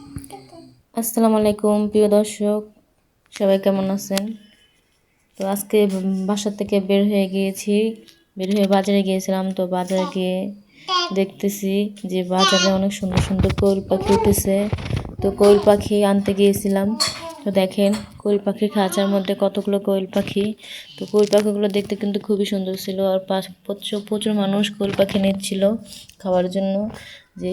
আসসালামু আলাইকুম প্রিয় দর্শক, সবাই কেমন আছেন? তো আজকে বাসা থেকে বের হয়ে বাজারে গিয়েছিলাম। তো বাজারে গিয়ে দেখতেছি যে বাজারে অনেক সুন্দর সুন্দর কোয়েল পাখি উঠেছে। তো কোয়েল পাখি আনতে গিয়েছিলাম। তো দেখেন কোয়েল পাখির খাঁচার মধ্যে কতগুলো কোয়েল পাখি। তো কোয়েল পাখিগুলো দেখতে কিন্তু খুবই সুন্দর ছিল। আর প্রচুর মানুষ কোয়েল পাখি নিচ্ছিল খাওয়ার জন্য, যে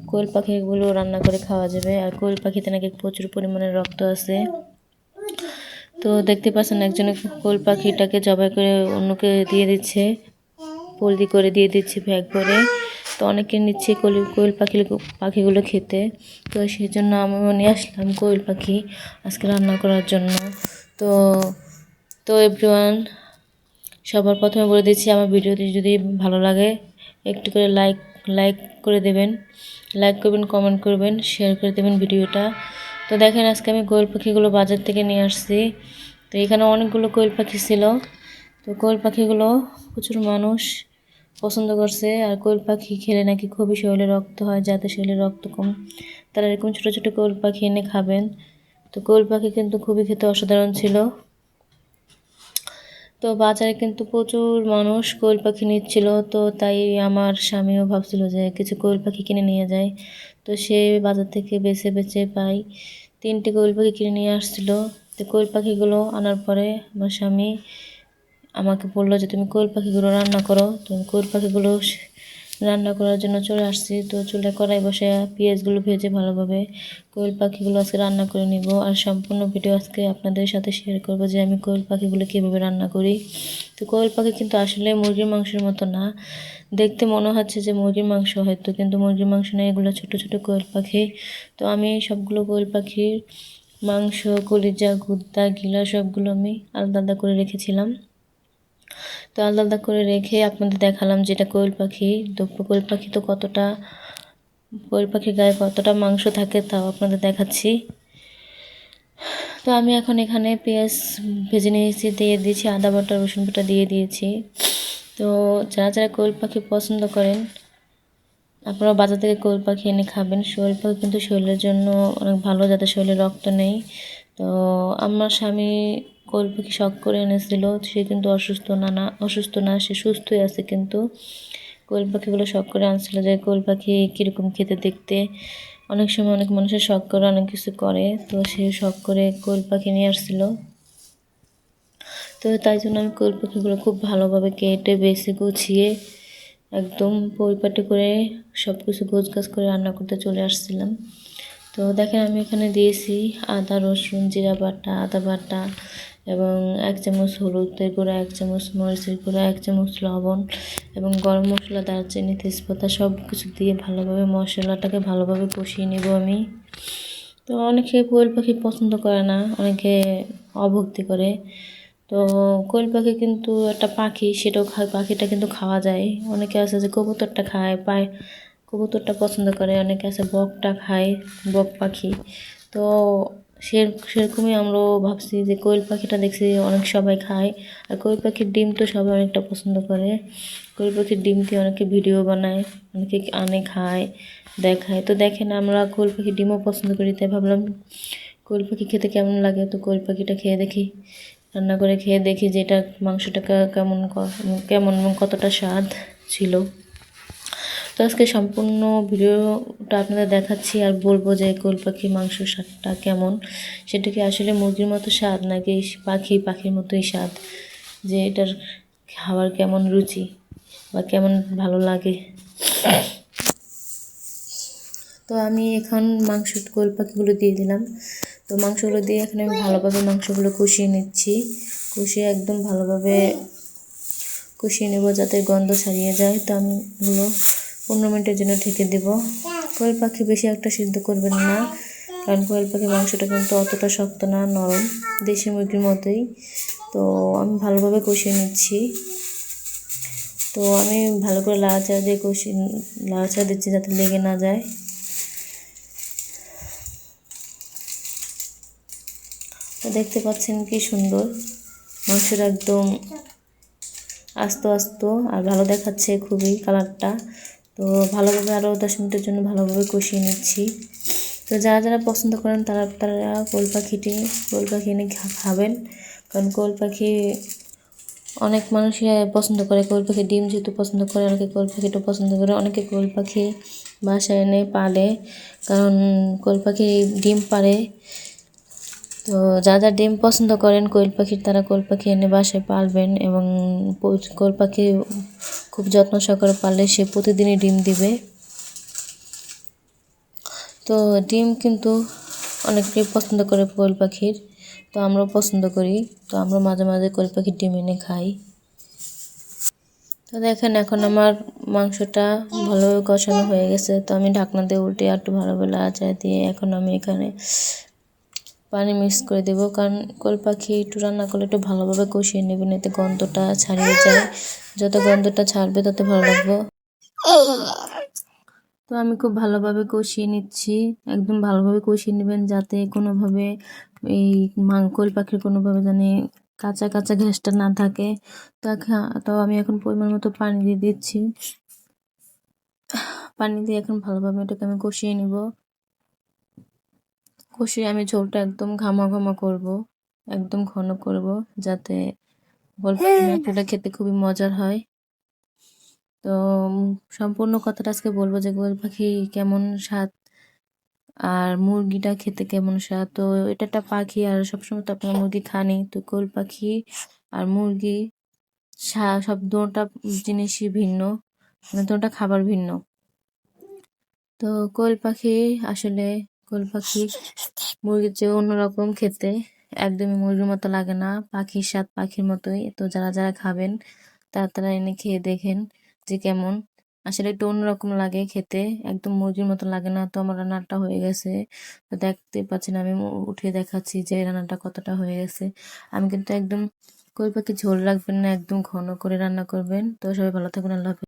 কোয়েল পাখিগুলো রান্না করে খাওয়া যাবে। আর কোয়েল পাখিতে নাকি প্রচুর পরিমাণে রক্ত আছে। তো দেখতে পাচ্ছেন একজনে কোয়েল পাখিটাকে জবাই করে অন্যকে দিয়ে দিচ্ছে, পোলট্রি করে দিয়ে দিচ্ছে ব্যাগ করে। তো অনেকে নিচ্ছে কোয়েল পাখিগুলো খেতে। তো সেই জন্য আমিও নিয়ে আসলাম কোয়েল পাখি আজকে রান্না করার জন্য। তো তো এভরিওয়ান, সবার প্রথমে বলে দিচ্ছি, আমার ভিডিওটি যদি ভালো লাগে একটু করে লাইক করে দেবেন, লাইক করবেন, কমেন্ট করবেন, শেয়ার করে দেবেন ভিডিওটা। তো দেখেন আজকে আমি কোয়েল পাখিগুলো বাজার থেকে নিয়ে আসছি। তো এখানে অনেকগুলো কোয়েল পাখি ছিল। তো কোয়েল পাখিগুলো প্রচুর মানুষ পছন্দ করছে। আর কোয়েল পাখি খেলে নাকি খুবই শরীরে রক্ত হয়, যাদের শরীরে রক্ত কম তারা এরকম ছোটো ছোটো কোয়েল পাখি এনে খাবেন। তো কোয়েল পাখি কিন্তু খুবই খেতে অসাধারণ ছিল। তো বাজারে কিন্তু প্রচুর মানুষ কোয়েল পাখি নিচ্ছিল। তো তাই আমার স্বামীও ভাবছিল যে কিছু কোয়েল পাখি কিনে নিয়ে যায়। তো সে বাজার থেকে বেছে বেছে পাই 3টে কোয়েল পাখি কিনে নিয়ে আসছিল। তো কোয়েল পাখিগুলো আনার পরে আমার স্বামী আমাকে বললো যে তুমি কোয়েল পাখিগুলো রান্না করো। তো কোয়েল পাখিগুলো রান্না করার জন্য চলে আসছি। তো চুলে কড়াই বসে পেঁয়াজগুলো ভেজে ভালোভাবে কোয়েল পাখিগুলো আজকে রান্না করে নিব। আর সম্পূর্ণ ভিডিও আজকে আপনাদের সাথে শেয়ার করব যে আমি কোয়েল পাখিগুলো কীভাবে রান্না করি। তো কোয়েল পাখি কিন্তু আসলে মুরগির মাংসের মতো না, দেখতে মনে হচ্ছে যে মুরগির মাংস হয়তো, কিন্তু মুরগির মাংস নয়, এগুলো ছোট ছোট কোয়েল পাখি। তো আমি সবগুলো কোয়েল পাখির মাংস, কলিজা, গুদ্দা, গিলা সবগুলো আমি আলাদা আলাদা করে রেখেছিলাম। তো আলাদা আলাদা করে রেখে আপনাদের দেখালাম যেটা কোয়েল পাখি। তো কোয়েল পাখি তো কোয়েল পাখির গায়ে কতটা মাংস থাকে তাও আপনাদের দেখাচ্ছি। তো আমি এখন এখানে পেঁয়াজ ভেজে নিয়েছি, দিয়ে দিয়েছি আদা বাটা, রসুন বাটা দিয়ে দিয়েছি। তো যারা যারা কোয়েল পাখি পছন্দ করেন আপনারা বাজার থেকে কোয়েল পাখি এনে খাবেন। কোয়েল পাখি কিন্তু শরীরের জন্য অনেক ভালো, যাদের শরীরে রক্ত নেই। তো আমার স্বামী কোয়েল পাখি শখ করে এনেছিল। সে কিন্তু অসুস্থ না, সে সুস্থই আছে। কিন্তু কোয়েল পাখিগুলো শখ করে আনছিল যে কোয়েল পাখি কীরকম খেতে দেখতে। অনেক সময় অনেক মানুষের শখ করে অনেক কিছু করে। তো সে শখ করে কোয়েল পাখি নিয়ে আসছিল। তো তাই জন্য আমি কোয়েল পাখিগুলো খুব ভালোভাবে কেটে বেছে গুছিয়ে একদম পরিপাটি করে সব কিছু গোছগাছ করে রান্না করতে চলে আসছিলাম। তো দেখেন আমি এখানে দিয়েছি আদা, রসুন, জিরা বাটা, আদা বাটা এবং 1 চামচ হলুদের গুঁড়া, 1 চামচ মরিচের গুঁড়া, 1 চামচ লবণ এবং গরম মশলা, দারচিনি, তেজপাতা সব কিছু দিয়ে ভালোভাবে মশলাটাকে ভালোভাবে কষিয়ে নেব আমি। তো অনেকে কোয়েল পাখি পছন্দ করে না, অনেকে অভক্তি করে। তো কোয়েল পাখি কিন্তু একটা পাখি, সেটাও পাখিটা কিন্তু খাওয়া যায়। অনেকে আছে যে কবুতরটা খায়, কবুতরটা পছন্দ করে, অনেকে আছে বকটা খায়, বক পাখি। তো সেরকমই আমরাও ভাবছি যে কোয়েল পাখিটা দেখছি অনেক সবাই খায়। আর কোয়েল পাখির ডিম তো সবাই অনেকটা পছন্দ করে। কোয়েল পাখির ডিম দিয়ে অনেকে ভিডিও বানায়, অনেকে আনে খায়, দেখায়। তো দেখেন আমরা কোয়েল পাখির ডিমও পছন্দ করি, তাই ভাবলাম কোয়েল পাখি খেতে কেমন লাগে। তো কোয়েল পাখিটা খেয়ে দেখি, রান্না করে খেয়ে দেখি যে এটা মাংসটা কেমন এবং কতটা স্বাদ ছিল। তো আজকে সম্পূর্ণ ভিডিওটা আপনাদের দেখাচ্ছি আর বলবো যে কোয়েল পাখির মাংসর স্বাদটা কেমন। সেটা কি আসলে মুরগির মতো স্বাদ নাকি পাখির মতোই স্বাদ, যে এটার খাবার কেমন রুচি বা কেমন ভালো লাগে। তো আমি এখন কোয়েল পাখিগুলো দিয়ে দিলাম। তো মাংসগুলো দিয়ে এখানে আমি ভালোভাবে মাংসগুলো কষিয়ে নিচ্ছি। কষিয়ে একদম ভালোভাবে কষিয়ে নেব যাতে গন্ধ ছাড়িয়ে যায়। তো আমি এগুলো 15 মিনিটের জন্য ঢেকে দেব। কোয়েল পাখি বেশি একটা সিদ্ধ করবেন না, কারণ কোয়েল পাখির মাংসটা কিন্তু অতটা শক্ত না, নরম, দেশি মুরগির মতোই। তো আমি ভালোভাবে কষিয়ে নিচ্ছি। তো আমি ভালো করে লাড়াচাড়া দিচ্ছি যাতে লেগে না যায়। তো দেখতে পাচ্ছেন কি সুন্দর মাংসটা, একদম আস্ত আস্ত আর ভালো দেখাচ্ছে খুবই কালারটা। তো ভালোভাবে আরও 10 মিনিটের জন্য ভালোভাবে কষিয়ে নিচ্ছি। তো যারা যারা পছন্দ করেন তারা তারা কোয়েল পাখি এনে খাবেন, কারণ কোয়েল পাখি অনেক মানুষই পছন্দ করে। কোয়েল পাখি ডিম যেহেতু পছন্দ করে, অনেকে কোয়েল পাখিটা পছন্দ করে, অনেকে কোয়েল পাখি বাসায় এনে পালে, কারণ কোয়েল পাখি ডিম পারে। তো যারা ডিম পছন্দ করেন কোয়েল পাখির, তারা কোয়েল পাখি এনে বাসায় পালবেন, এবং কোয়েল পাখি খুব যত্ন সহকারে পাললে সে প্রতিদিনই ডিম দিবে। তো ডিম কিন্তু অনেকেই পছন্দ করে কোয়েল পাখির, তো আমরাও পছন্দ করি। তো আমরা মাঝে মাঝে কোয়েল পাখির ডিম এনে খাই। তো দেখেন এখন আমার মাংসটা ভালোভাবে কষানো হয়ে গেছে। তো আমি ঢাকনা দিয়ে উল্টে একটু ভালোভাবে লাড়াচাড়া দিয়ে এখন আমি এখানে পানি মিক্স করে দেবো, কারণ কোয়েল পাখি একটু রান্না করলে একটু ভালোভাবে কষিয়ে নেবেন, এতে গন্ধটা ছাড়িয়ে যায়। যত গন্ধটা ছাড়বে তত ভালো লাগবে। তো আমি খুব ভালোভাবে কষিয়ে নিচ্ছি, একদম ভালোভাবে কষিয়ে নেবেন, যাতে কোনোভাবে এই কোয়েল পাখির কোনোভাবে জানি কাঁচা কাঁচা ঘ্যাসটা না থাকে। তো আমি এখন পরিমাণ মতো পানি দিয়ে দিচ্ছি। পানি দিয়ে এখন ভালোভাবে এটাকে আমি কষিয়ে নিব। কষিয়ে আমি ঝোলটা একদম ঘামা ঘামা করব, একদম ঘন করব, যাতে কোয়েল পাখির মাংসটা খেতে খুবই মজার হয়। তো সম্পূর্ণ কথাটা আজকে বলবো যে কোয়েল পাখি কেমন স্বাদ আর মুরগিটা খেতে কেমন স্বাদ। তো এটা একটা পাখি, আর সবসময় তো আপনার মুরগি খানি, তো কোয়েল পাখি আর মুরগি সব দুটো জিনিসই ভিন্ন, মানে দুটো খাবার ভিন্ন। তো কোয়েল পাখি আসলে কোয়েল পাখি মুরগির চেয়ে অন্যরকম খেতে, একদমই মুরগির মতো লাগে না, পাখির স্বাদ পাখির মতোই। তো যারা যারা খাবেন তারা তারা এনে খেয়ে দেখেন যে কেমন, আসলে একটু অন্যরকম লাগে খেতে, একদম মুরগির মতো লাগে না। তো আমার রান্নাটা হয়ে গেছে, তো দেখতে পাচ্ছেন আমি উঠিয়ে দেখাচ্ছি যে রান্নাটা কতটা হয়ে গেছে। আমি কিন্তু একদম কোয়েল পাখি ঝোল রাখবেন না, একদম ঘন করে রান্না করবেন। তো সবাই ভালো থাকবেন, আল্লাহ হাফেজ।